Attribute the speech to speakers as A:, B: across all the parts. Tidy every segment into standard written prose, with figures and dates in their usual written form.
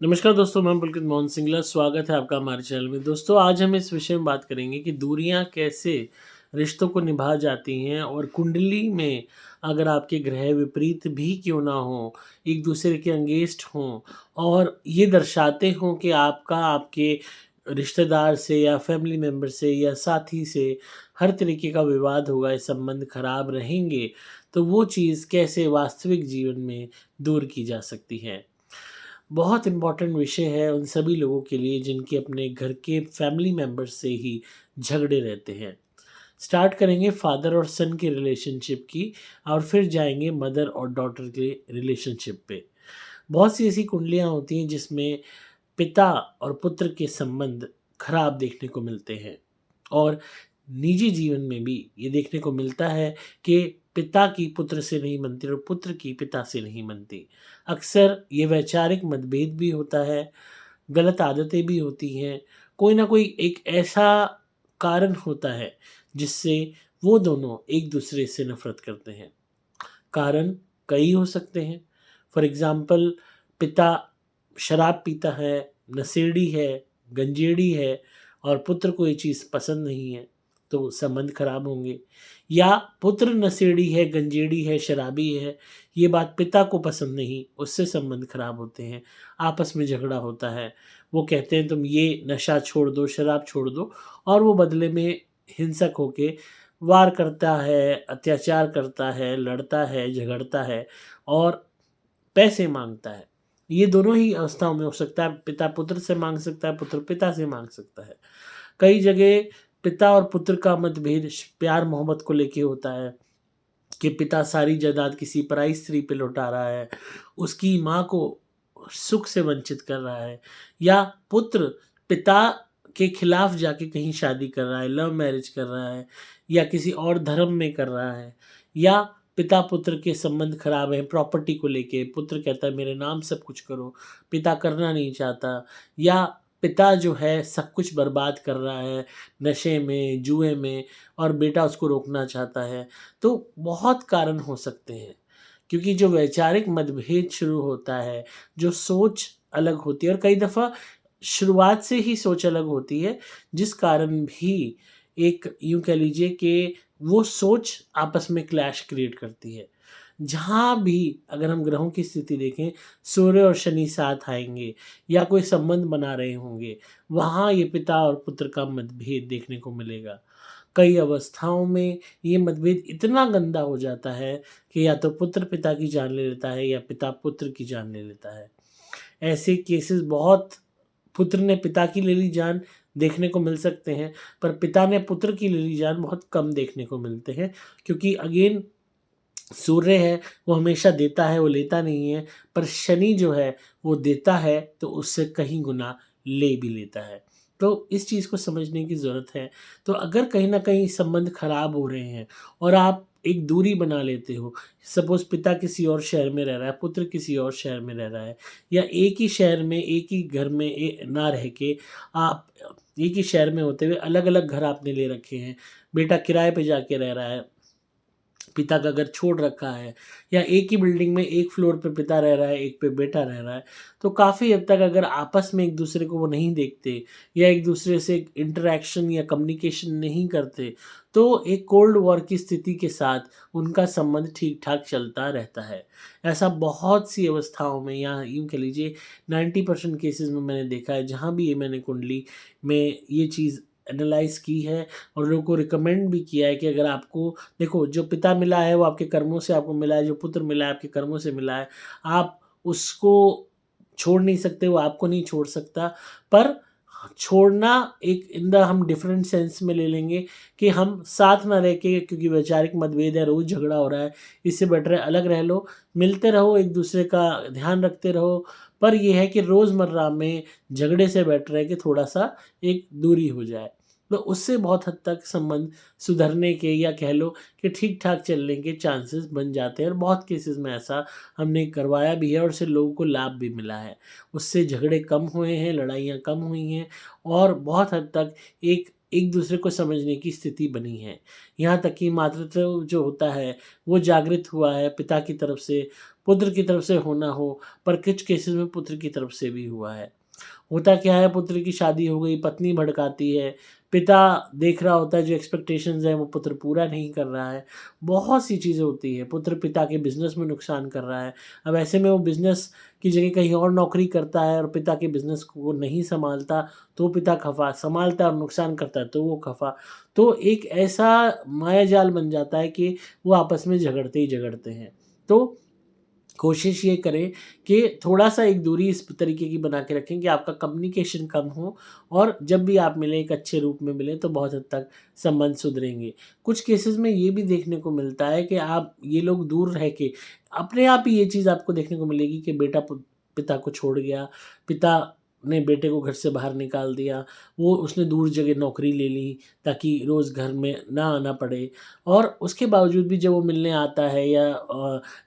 A: नमस्कार दोस्तों, मैं पुलकित मोहन सिंगला। स्वागत है आपका हमारे चैनल में। दोस्तों, आज हम इस विषय में बात करेंगे कि दूरियां कैसे रिश्तों को निभा जाती हैं और कुंडली में अगर आपके ग्रह विपरीत भी क्यों ना हो, एक दूसरे के अगेंस्ट हों और ये दर्शाते हों कि आपका आपके रिश्तेदार से या फैमिली मेम्बर से या साथी से हर तरीके का विवाद होगा, ये संबंध खराब रहेंगे, तो वो चीज़ कैसे वास्तविक जीवन में दूर की जा सकती है। बहुत इम्पोर्टेंट विषय है उन सभी लोगों के लिए जिनके अपने घर के फैमिली मेंबर्स से ही झगड़े रहते हैं। स्टार्ट करेंगे फादर और सन के रिलेशनशिप की और फिर जाएंगे मदर और डॉटर के रिलेशनशिप पे। बहुत सी ऐसी कुंडलियाँ होती हैं जिसमें पिता और पुत्र के संबंध खराब देखने को मिलते हैं और निजी जीवन में भी ये देखने को मिलता है कि पिता की पुत्र से नहीं बनती और पुत्र की पिता से नहीं बनती। अक्सर ये वैचारिक मतभेद भी होता है, गलत आदतें भी होती हैं, कोई ना कोई एक ऐसा कारण होता है जिससे वो दोनों एक दूसरे से नफ़रत करते हैं। कारण कई हो सकते हैं। फॉर एग्ज़ाम्पल, पिता शराब पीता है, नशेड़ी है, गंजेड़ी है और पुत्र को ये चीज़ पसंद नहीं है, तो संबंध खराब होंगे। या पुत्र नशेड़ी है, गंजेड़ी है, शराबी है, ये बात पिता को पसंद नहीं, उससे संबंध खराब होते हैं, आपस में झगड़ा होता है। वो कहते हैं तुम ये नशा छोड़ दो, शराब छोड़ दो और वो बदले में हिंसक होके वार करता है, अत्याचार करता है, लड़ता है, झगड़ता है और पैसे माँगता है। ये दोनों ही अवस्थाओं में हो सकता है, पिता पुत्र से माँग सकता है, पुत्र पिता से माँग सकता है। कई जगह पिता और पुत्र का मतभेद प्यार-मोहब्बत को लेके होता है कि पिता सारी जायदाद किसी पराई स्त्री पे लौटा रहा है, उसकी माँ को सुख से वंचित कर रहा है या पुत्र पिता के खिलाफ जाके कहीं शादी कर रहा है, लव मैरिज कर रहा है या किसी और धर्म में कर रहा है या पिता पुत्र के संबंध खराब हैं प्रॉपर्टी को लेके, पुत्र कहता है मेरे नाम सब कुछ करो, पिता करना नहीं चाहता या पिता जो है सब कुछ बर्बाद कर रहा है नशे में, जुए में और बेटा उसको रोकना चाहता है। तो बहुत कारण हो सकते हैं क्योंकि जो वैचारिक मतभेद शुरू होता है, जो सोच अलग होती है और कई दफ़ा शुरुआत से ही सोच अलग होती है, जिस कारण भी एक यूँ कह लीजिए कि वो सोच आपस में क्लैश क्रिएट करती है। जहाँ भी अगर हम ग्रहों की स्थिति देखें, सूर्य और शनि साथ आएँगे या कोई संबंध बना रहे होंगे, वहाँ ये पिता और पुत्र का मतभेद देखने को मिलेगा। कई अवस्थाओं में ये मतभेद इतना गंदा हो जाता है कि या तो पुत्र पिता की जान ले लेता है या पिता पुत्र की जान ले लेता है। ऐसे केसेस बहुत पुत्र ने पिता की ले ली जान देखने को मिल सकते हैं, पर पिता ने पुत्र की ले ली जान बहुत कम देखने को मिलते हैं क्योंकि अगेन सूर्य है, वो हमेशा देता है, वो लेता नहीं है, पर शनि जो है, वो देता है, तो उससे कहीं गुना ले भी लेता है। तो इस चीज़ को समझने की ज़रूरत है। तो अगर कहीं न कहीं संबंध खराब हो रहे हैं और आप एक दूरी बना लेते हो, सपोज़ पिता किसी और शहर में रह रहा है, पुत्र किसी और शहर में रह रहा है या एक ही शहर में, एक ही घर में ना रह के आप एक ही शहर में होते हुए अलग-अलग घर आपने ले रखे हैं। बेटा किराए पे जाके रह रहा है, पिता का घर छोड़ रखा है या एक ही बिल्डिंग में एक फ्लोर पे पिता रह रहा है, एक पे बेटा रह रहा है, तो काफ़ी हद तक अगर आपस में एक दूसरे को वो नहीं देखते या एक दूसरे से इंटरैक्शन या कम्युनिकेशन नहीं करते, तो एक कोल्ड वॉर की स्थिति के साथ उनका संबंध ठीक-ठाक चलता रहता है। ऐसा बहुत सी अवस्थाओं में या यूँ कह लीजिए 90% केसेज़ में मैंने देखा है, जहाँ भी ये मैंने कुंडली में ये चीज़ एनालाइज़ की है और लोगों को रिकमेंड भी किया है कि अगर आपको देखो जो पिता मिला है वो आपके कर्मों से आपको मिला है, जो पुत्र मिला है आपके कर्मों से मिला है। आप उसको छोड़ नहीं सकते, वो आपको नहीं छोड़ सकता। पर छोड़ना एक इन द हम डिफरेंट सेंस में ले लेंगे कि हम साथ ना रह के क्योंकि वैचारिक मतभेद है, रोज़ झगड़ा हो रहा है, इससे बेटर है अलग रह लो, मिलते रहो, एक-दूसरे का ध्यान रखते रहो। पर ये है कि रोज़मर्रा में झगड़े से बेटर है कि थोड़ा-सा एक दूरी हो जाए। तो उससे बहुत हद तक संबंध सुधरने के या कह लो कि ठीक-ठाक चलने के चांसेस बन जाते हैं और बहुत केसेज़ में ऐसा हमने करवाया भी है और उससे लोगों को लाभ भी मिला है। उससे झगड़े कम हुए हैं, लड़ाइयाँ कम हुई हैं और बहुत हद तक एक एक दूसरे को समझने की स्थिति बनी है। यहाँ तक कि मातृत्व जो होता है वो जागृत हुआ है, पिता की तरफ से, पुत्र की तरफ से होना हो, पर कुछ केसेस में पुत्र की तरफ से भी हुआ है। होता क्या है, पुत्र की शादी हो गई, पत्नी भड़काती है, पिता देख रहा होता है जो एक्सपेक्टेशंस हैं वो पुत्र पूरा नहीं कर रहा है। बहुत सी चीज़ें होती हैं, पुत्र पिता के बिज़नेस में नुकसान कर रहा है। अब ऐसे में वो बिज़नेस की जगह कहीं और नौकरी करता है और पिता के बिज़नेस को नहीं सँभालता, तो पिता खफ़ा, सँभालता है और नुकसान करता है तो वो खफ़ा। तो एक ऐसा मायाजाल बन जाता है कि वो आपस में झगड़ते ही झगड़ते हैं। तो कोशिश ये करें कि थोड़ा-सा एक दूरी इस तरीके की बना के रखें कि आपका कम्युनिकेशन कम हो और जब भी आप मिलें एक अच्छे रूप में मिलें तो बहुत हद तक संबंध सुधरेंगे। कुछ केसेज़ में ये भी देखने को मिलता है कि आप ये लोग दूर रह के अपने आप ही ये चीज़ आपको देखने को मिलेगी कि बेटा पिता को छोड़ गया, पिता ने बेटे को घर से बाहर निकाल दिया, वो उसने दूर जगह नौकरी ले ली ताकि रोज़ घर में ना आना पड़े और उसके बावजूद भी जब वो मिलने आता है या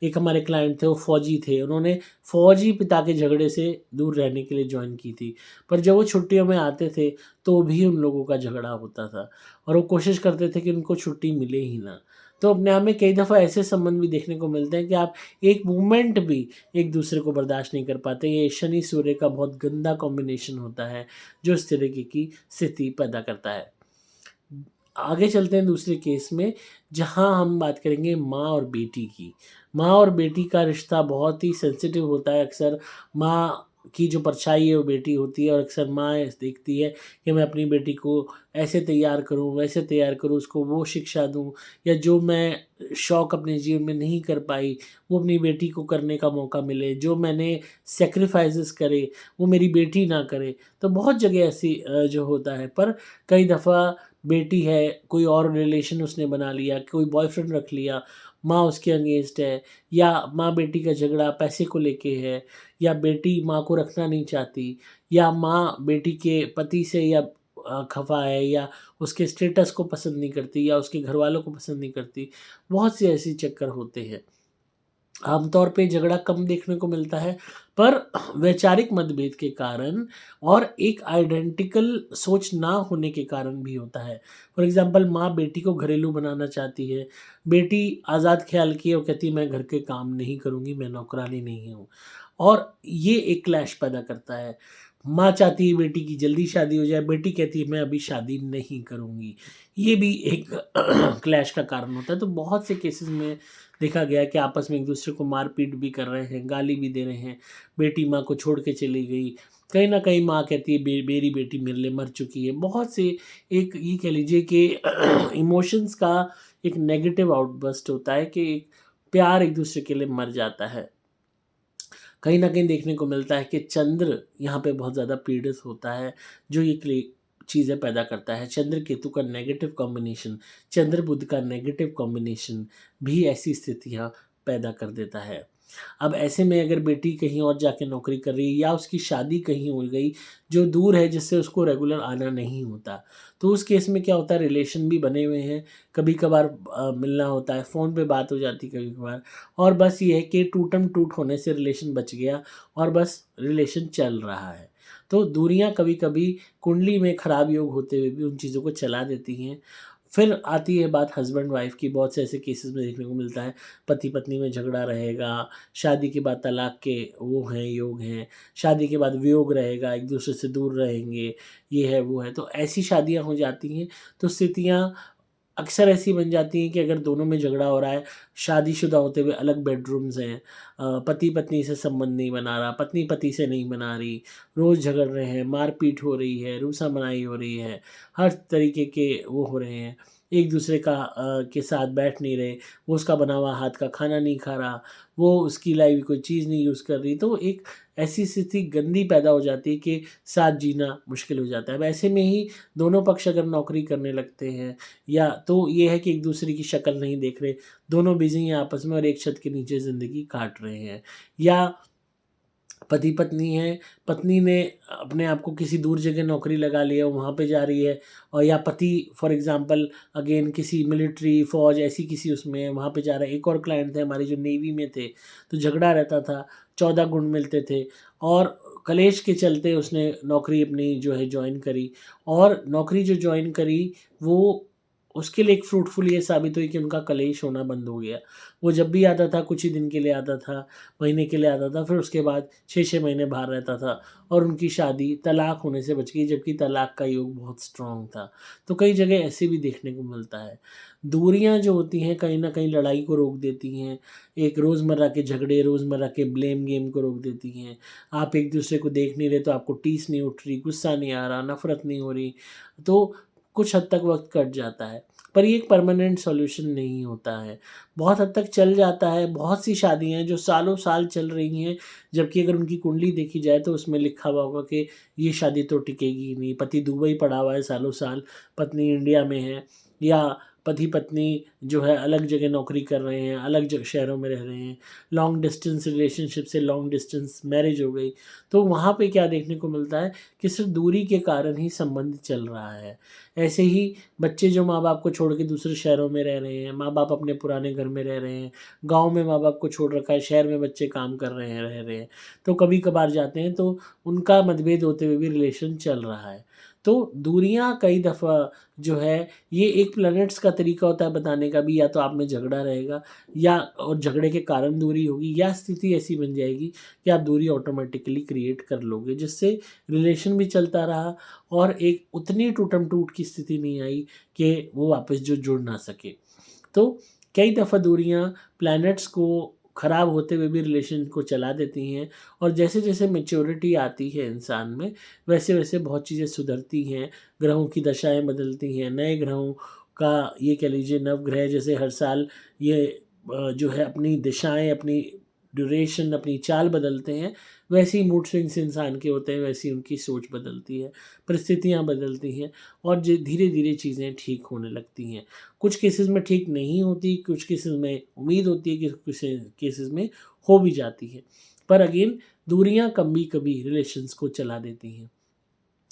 A: एक हमारे क्लाइंट थे वो फ़ौजी थे, उन्होंने फ़ौजी पिता के झगड़े से दूर रहने के लिए जॉइन की थी। पर जब वो छुट्टियों में आते थे, तो भी उन लोगों का झगड़ा होता था और वो कोशिश करते थे कि उनको छुट्टी मिले ही ना। तो अपने आप में कई दफ़ा ऐसे संबंध भी देखने को मिलते हैं कि आप एक मोमेंट भी एक-दूसरे को बर्दाश्त नहीं कर पाते। ये शनि-सूर्य का बहुत गंदा कॉम्बिनेशन होता है, जो इस तरीके की स्थिति पैदा करता है। आगे चलते हैं दूसरे केस में, जहाँ हम बात करेंगे माँ और बेटी की। माँ और बेटी का रिश्ता बहुत ही सेंसिटिव होता है। अक्सर माँ की जो परछाई है वो बेटी होती है और अक्सर माँ देखती है कि मैं अपनी बेटी को ऐसे तैयार करूँ, वैसे तैयार करूँ, उसको वो शिक्षा दूँ या जो मैं शौक़ अपने जीवन में नहीं कर पाई, वो अपनी बेटी को करने का मौका मिले। जो मैंने सैक्रिफ़ाइसेस करे, वो मेरी बेटी ना करे। तो बहुत जगह ऐसी जो होता है, पर कई दफ़ा बेटी है, कोई और रिलेशन उसने बना लिया, कोई बॉयफ्रेंड रख लिया, माँ उसके अगेंस्ट है या माँ-बेटी का झगड़ा पैसे को लेके है या बेटी माँ को रखना नहीं चाहती या माँ बेटी के पति से या खफ़ा है या उसके स्टेटस को पसंद नहीं करती या उसके घरवालों को पसंद नहीं करती। बहुत से ऐसे चक्कर होते हैं। आमतौर पे झगड़ा कम देखने को मिलता है, पर वैचारिक मतभेद के कारण और एक आइडेंटिकल सोच ना होने के कारण भी होता है। फॉर एग्ज़ाम्पल माँ बेटी को घरेलू बनाना चाहती है, बेटी आज़ाद ख़्याल की है, वो कहती है मैं घर के काम नहीं करूँगी, मैं नौकरानी नहीं हूँ और ये एक क्लैश पैदा करता है। माँ चाहती है बेटी की जल्दी शादी हो जाए, बेटी कहती है मैं अभी शादी नहीं करूँगी। ये भी एक क्लैश का कारण होता है। तो बहुत से केसेज़ में देखा गया है कि आपस में एक-दूसरे को मार-पीट भी कर रहे हैं, गाली भी दे रहे हैं, बेटी माँ को छोड़ के चली गई। कहीं न कहीं माँ कहती है मेरी बेटी मेरे लिए मर चुकी है। बहुत से एक ये कह लीजिए कि इमोशंस का एक नेगेटिव आउटबर्स्ट होता है कि प्यार एक-दूसरे के लिए मर जाता है। कहीं न कहीं देखने को मिलता है कि चंद्र यहाँ पे बहुत ज़्यादा पीड़ित होता है, जो ये चीज़ें पैदा करता है। चंद्र-केतु का नेगेटिव कॉम्बिनेशन, चंद्र-बुध का नेगेटिव कॉम्बिनेशन भी ऐसी स्थितियाँ पैदा कर देता है। अब ऐसे में अगर बेटी कहीं और जाके नौकरी कर रही है या उसकी शादी कहीं हो गई, जो दूर है जिससे उसको रेगुलर आना नहीं होता, तो उस केस में क्या होता है, रिलेशन भी बने हुए हैं, कभी-कभार मिलना होता है, फ़ोन पे बात हो जाती है कभी-कभार और बस ये है कि टूटम-टूट होने से रिलेशन बच गया और बस रिलेशन चल रहा है। तो दूरियाँ कभी-कभी कुंडली में खराब योग होते हुए भी उन चीज़ों को चला देती हैं। फिर आती है बात हस्बैंड वाइफ़ की, बहुत से ऐसे केसेज़ में देखने को मिलता है, पति-पत्नी में झगड़ा रहेगा, शादी के बाद तलाक के वो हैं, योग हैं, शादी के बाद वियोग रहेगा, एक-दूसरे से दूर रहेंगे, ये है, वो है। तो ऐसी शादियाँ हो जाती हैं, तो स्थितियाँ अक्सर ऐसी बन जाती हैं कि अगर दोनों में झगड़ा हो रहा है, शादीशुदा होते हुए अलग बेडरूम्स हैं, पति-पत्नी से संबंध नहीं बना रहा, पत्नी पति से नहीं बना रही, रोज़ झगड़ रहे हैं, मार-पीट हो रही है, रूसा-मनाई हो रही है, हर तरीके के वो हो रहे हैं, एक-दूसरे का के साथ बैठ नहीं रहे, वो उसका बना हुआ हाथ का खाना नहीं खा रहा, वो उसकी लाई हुई कोई चीज़ नहीं यूज़ कर रही, तो एक ऐसी स्थिति गंदी पैदा हो जाती है कि साथ जीना मुश्किल हो जाता है। अब ऐसे में ही दोनों पक्ष अगर नौकरी करने लगते हैं या तो ये है कि एक-दूसरे की शक्ल नहीं देख रहे, दोनों बिज़ी हैं आपस में और एक छत के नीचे ज़िंदगी काट रहे हैं या पति-पत्नी हैं, पत्नी ने अपने आप को किसी दूर जगह नौकरी लगा लिया, वहाँ पे जा रही है और या पति फॉर एग्ज़ाम्पल अगेन किसी मिलिट्री, फ़ौज ऐसी किसी उसमें है, वहाँ पे जा रहा है। एक और क्लाइंट थे हमारे जो नेवी में थे, तो झगड़ा रहता था, 14 गुण मिलते थे और कलेश के चलते उसने नौकरी अपनी जो है जॉइन करी, और नौकरी जो जॉइन करी वो उसके लिए एक फ्रूटफुल ये साबित हुई कि उनका कलेश होना बंद हो गया। वो जब भी आता था कुछ ही दिन के लिए आता था, महीने के लिए आता था, फिर उसके बाद 6-6 महीने बाहर रहता था, और उनकी शादी तलाक होने से बच गई, जबकि तलाक का योग बहुत स्ट्रॉन्ग था। तो कई जगह ऐसे भी देखने को मिलता है। दूरियां जो होती हैं कहीं ना कहीं लड़ाई को रोक देती हैं, एक रोज़मर्रा के झगड़े, रोज़मर्रा के ब्लेम गेम को रोक देती हैं। आप एक दूसरे को देख नहीं रहे तो आपको टीस नहीं उठ रही, गुस्सा नहीं आ रहा, नफरत नहीं हो रही, तो कुछ हद तक वक्त कट जाता है। पर ये एक परमानेंट सॉल्यूशन नहीं होता है, बहुत हद तक चल जाता है। बहुत सी शादियां हैं जो सालों साल चल रही हैं, जबकि अगर उनकी कुंडली देखी जाए तो उसमें लिखा हुआ होगा कि ये शादी तो टिकेगी ही नहीं। पति दुबई पड़ा हुआ है सालों साल, पत्नी इंडिया में है, या पति पत्नी जो है अलग जगह नौकरी कर रहे हैं, अलग जगह शहरों में रह रहे हैं, लॉन्ग डिस्टेंस रिलेशनशिप से लॉन्ग डिस्टेंस मैरिज हो गई। तो वहाँ पे क्या देखने को मिलता है कि सिर्फ दूरी के कारण ही संबंध चल रहा है। ऐसे ही बच्चे जो माँ बाप को छोड़ के दूसरे शहरों में रह रहे हैं, माँ बाप अपने पुराने घर में रह रहे हैं, गांव में माँ बाप को छोड़ रखा है, शहर में बच्चे काम कर रहे हैं, रह रहे हैं, तो कभी कभार जाते हैं तो उनका मतभेद होते हुए भी रिलेशन चल रहा है। तो दूरियां कई दफ़ा जो है, ये एक प्लैनेट्स का तरीका होता है बताने का भी, या तो आप में झगड़ा रहेगा, या और झगड़े के कारण दूरी होगी, या स्थिति ऐसी बन जाएगी कि आप दूरी ऑटोमेटिकली क्रिएट कर लोगे, जिससे रिलेशन भी चलता रहा, और एक उतनी टूटम टूट की स्थिति नहीं आई कि वो वापस जो जुड़ ना सके। तो कई दफ़ा दूरियां प्लैनेट्स को ख़राब होते हुए भी रिलेशन को चला देती हैं, और जैसे जैसे मैच्योरिटी आती है इंसान में, वैसे वैसे बहुत चीज़ें सुधरती हैं, ग्रहों की दशाएं बदलती हैं, नए ग्रहों का ये कह लीजिए नवग्रह जैसे हर साल ये जो है अपनी दिशाएं, अपनी ड्यूरेशन, अपनी चाल बदलते हैं, वैसे ही मूड स्विंग्स इंसान के होते हैं, वैसी उनकी सोच बदलती है, परिस्थितियाँ बदलती हैं, और धीरे धीरे चीज़ें ठीक होने लगती हैं। कुछ केसेस में ठीक नहीं होती, कुछ केसेस में उम्मीद होती है कि कुछ केसेस में हो भी जाती है। पर अगेन दूरियां कभी कभी रिलेशंस को चला देती हैं।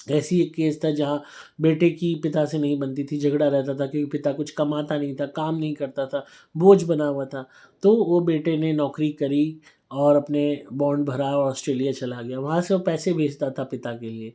A: ऐसी एक केस था जहाँ बेटे की पिता से नहीं बनती थी, झगड़ा रहता था क्योंकि पिता कुछ कमाता नहीं था, काम नहीं करता था, बोझ बना हुआ था। तो वो बेटे ने नौकरी करी और अपने बॉन्ड भरा और ऑस्ट्रेलिया चला गया। वहाँ से वो पैसे भेजता था पिता के लिए,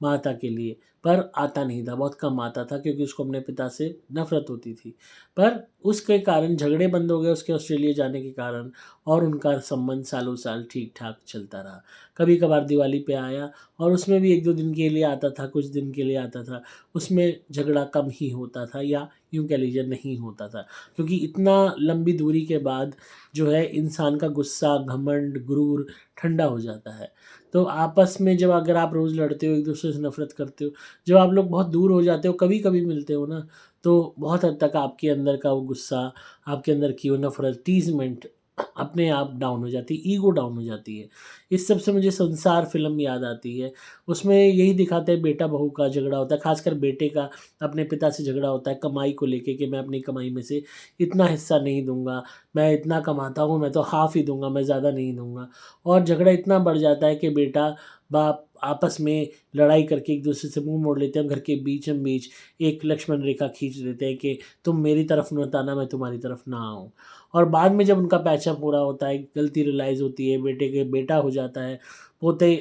A: माता के लिए, पर आता नहीं था, बहुत कम आता था क्योंकि उसको अपने पिता से नफ़रत होती थी। पर उसके कारण झगड़े बंद हो गए उसके ऑस्ट्रेलिया जाने के कारण, और उनका संबंध सालों साल ठीक-ठाक चलता रहा। कभी-कभार दिवाली पे आया, और उसमें भी 1-2 दिन के लिए आता था, कुछ दिन के लिए आता था। उसमें झगड़ा कम ही होता था, या यूँ कह लीजिए नहीं होता था। क्योंकि इतना लंबी दूरी के बाद जो है इंसान का गुस्सा, घमंड, गुरूर ठंडा हो जाता है। तो आपस में जब अगर आप रोज़ लड़ते हो, एक-दूसरे से नफ़रत करते हो, जब आप लोग बहुत दूर हो जाते हो, कभी-कभी मिलते हो ना, तो बहुत हद तक आपके अंदर का वो गुस्सा, आपके अंदर की वो नफ़रत, टीज़मेंट अपने आप डाउन हो जाती है, ईगो डाउन हो जाती है। इस सब से मुझे संसार फ़िल्म याद आती है। उसमें यही दिखाते हैं बेटा-बहू का झगड़ा होता है, ख़ासकर बेटे का अपने पिता से झगड़ा होता है कमाई को लेके कि मैं अपनी कमाई में से इतना हिस्सा नहीं दूँगा, मैं इतना कमाता हूँ, मैं तो हाफ़ ही दूँगा, मैं ज़्यादा नहीं दूँगा। और झगड़ा इतना बढ़ जाता है कि बेटा-बाप आपस में लड़ाई करके एक-दूसरे से मुँह मोड़ लेते हैं, घर के बीचों-बीच एक लक्ष्मण रेखा खींच देते हैं कि तुम मेरी तरफ मत आना, मैं तुम्हारी तरफ ना आऊँ। और बाद में जब उनका पैचअप पूरा होता है, गलती रियलाइज़ होती है, बेटे के बेटा हो जाता है, पोते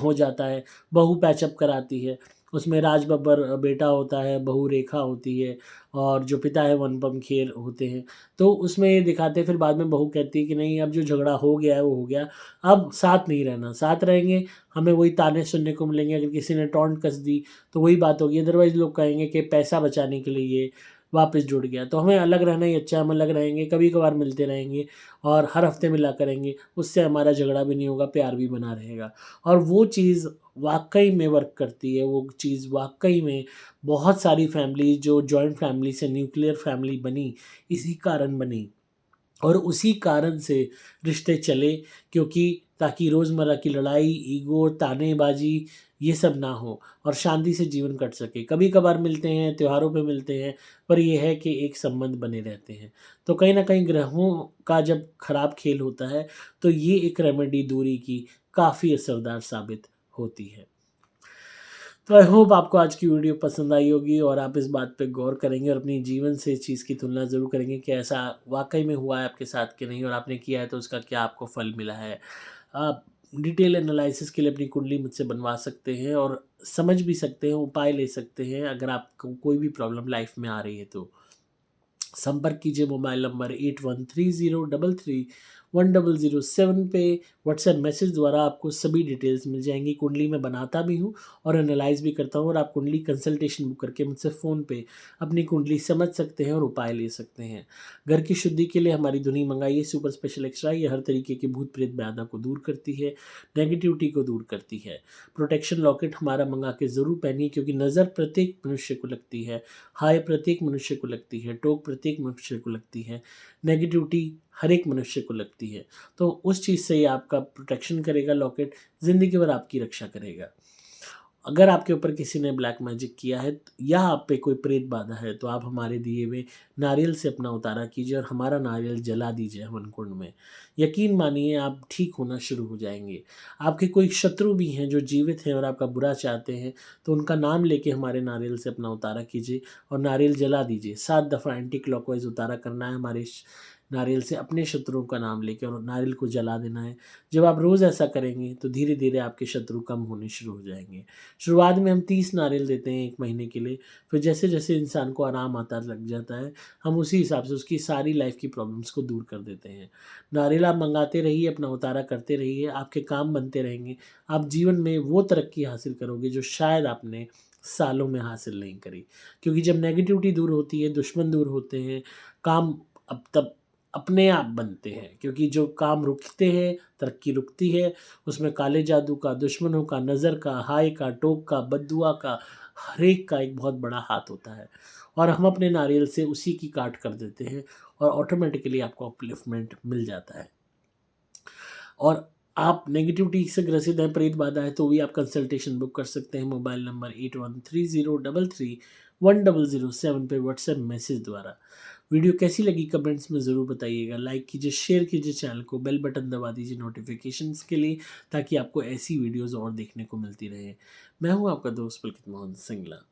A: हो जाता है, बहू पैचअप कराती है। उसमें राज बब्बर बेटा होता है, बहू रेखा होती है, और जो पिता है वो अनुपम खेर होते हैं। तो उसमें ये दिखाते हैं, फिर बाद में बहू कहती है कि नहीं, अब जो झगड़ा हो गया है वो हो गया, अब साथ नहीं रहना, साथ रहेंगे हमें वही ताने सुनने को मिलेंगे, अगर किसी ने टॉन्ट कस दी तो वही बात होगी, अदरवाइज़ लोग कहेंगे कि पैसा बचाने के लिए ये वापस जुड़ गया। तो हमें अलग रहना ही अच्छा है, हम अलग रहेंगे, कभी-कभार मिलते रहेंगे और हर हफ्ते मिला करेंगे, उससे हमारा झगड़ा भी नहीं होगा, प्यार भी बना रहेगा। और वो चीज़ वाक़ई में वर्क करती है, वो चीज़ वाक़ई में बहुत सारी फैमिली जो जॉइंट फैमिली से न्यूक्लियर फैमिली बनी, इसी कारण बनी। और उसी कारण से रिश्ते चले, क्योंकि ताकि रोज़मर्रा की लड़ाई, ईगो, तानेबाज़ी ये सब ना हो और शांति से जीवन कट सके। कभी-कभार मिलते हैं, त्योहारों पे मिलते हैं, पर ये है कि एक संबंध बने रहते हैं। तो कहीं न कहीं ग्रहों का जब खराब खेल होता है, तो ये एक रेमेडी दूरी की काफ़ी असरदार साबित होती है। तो आई होप आपको आज की वीडियो पसंद आई होगी और आप इस बात पे गौर करेंगे और अपनी जीवन से इस चीज़ की तुलना ज़रूर करेंगे कि ऐसा वाक़ई में हुआ है आपके साथ कि नहीं, और आपने किया है तो उसका क्या आपको फल मिला है। डिटेल एनालिसिस के लिए अपनी कुंडली मुझसे बनवा सकते हैं और समझ भी सकते हैं, उपाय ले सकते हैं अगर आपको कोई भी प्रॉब्लम लाइफ में आ रही है तो। संपर्क कीजिए मोबाइल नंबर 8130331007 पे। व्हाट्सएप मैसेज द्वारा आपको सभी डिटेल्स मिल जाएंगी। कुंडली मैं बनाता भी हूँ और एनालाइज भी करता हूँ, और आप कुंडली कंसल्टेशन बुक करके मुझसे फ़ोन पे अपनी कुंडली समझ सकते हैं और उपाय ले सकते हैं। घर की शुद्धि के लिए हमारी धुनी मंगाइए सुपर स्पेशल एक्स्ट्रा। ये हर तरीके की भूत प्रेत बाधा को दूर करती है, नेगेटिविटी को दूर करती है। प्रोटेक्शन लॉकेट हमारा मंगा के ज़रूर पहनिए, क्योंकि नज़र प्रत्येक मनुष्य को लगती है, हाय प्रत्येक मनुष्य को लगती है, टोक प्रत्येक मनुष्य को लगती है, नेगेटिविटी हर एक मनुष्य को लगती है। तो उस चीज़ से ये आपका प्रोटेक्शन करेगा लॉकेट, ज़िंदगी भर आपकी रक्षा करेगा। अगर आपके ऊपर किसी ने ब्लैक मैजिक किया है या आप पे कोई प्रेत बाधा है, तो आप हमारे दिए हुए नारियल से अपना उतारा कीजिए और हमारा नारियल जला दीजिए हवन कुंड में। यकीन मानिए आप ठीक होना शुरू हो जाएंगे। आपके कोई शत्रु भी हैं जो जीवित हैं और आपका बुरा चाहते हैं, तो उनका नाम लेके हमारे नारियल से अपना उतारा कीजिए और नारियल जला दीजिए। 7 दफ़ा एंटी क्लॉकवाइज उतारा करना है हमारे नारियल से, अपने शत्रुओं का नाम लेके, और नारियल को जला देना है। जब आप रोज़ ऐसा करेंगे तो धीरे धीरे आपके शत्रु कम होने शुरू हो जाएंगे। शुरुआत में हम 30 नारियल देते हैं 1 महीने के लिए, फिर जैसे जैसे इंसान को आराम आता लग जाता है, हम उसी हिसाब से उसकी सारी लाइफ की प्रॉब्लम्स को दूर कर देते हैं। नारियल आप मंगाते रहिए, अपना उतारा करते रहिए, आपके काम बनते रहेंगे। आप जीवन में वो तरक्की हासिल करोगे जो शायद आपने सालों में हासिल नहीं करी। क्योंकि जब नेगेटिविटी दूर होती है, दुश्मन दूर होते हैं, काम अब तब अपने आप बनते हैं। क्योंकि जो काम रुकते हैं, तरक्की रुकती है। उसमें काले जादू का, दुश्मनों का, नज़र का, हाय का, टोक का, बद्दुआ का, हर एक का एक बहुत बड़ा हाथ होता है, और हम अपने नारियल से उसी की काट कर देते हैं और ऑटोमेटिकली आपको अपलिफ्टमेंट मिल जाता है। और आप नेगेटिविटी से ग्रसित हैं, प्रेत बाधा है, तो भी आप कंसल्टेशन बुक कर सकते हैं मोबाइल नंबर 8130331007 पे व्हाट्सएप मैसेज द्वारा। वीडियो कैसी लगी कमेंट्स में ज़रूर बताइएगा। लाइक कीजिए, शेयर कीजिए चैनल को, बेल बटन दबा दीजिए नोटिफिकेशंस के लिए, ताकि आपको ऐसी वीडियोज़ और देखने को मिलती रहे। मैं हूँ आपका दोस्त पुलकित मोहन सिंगला।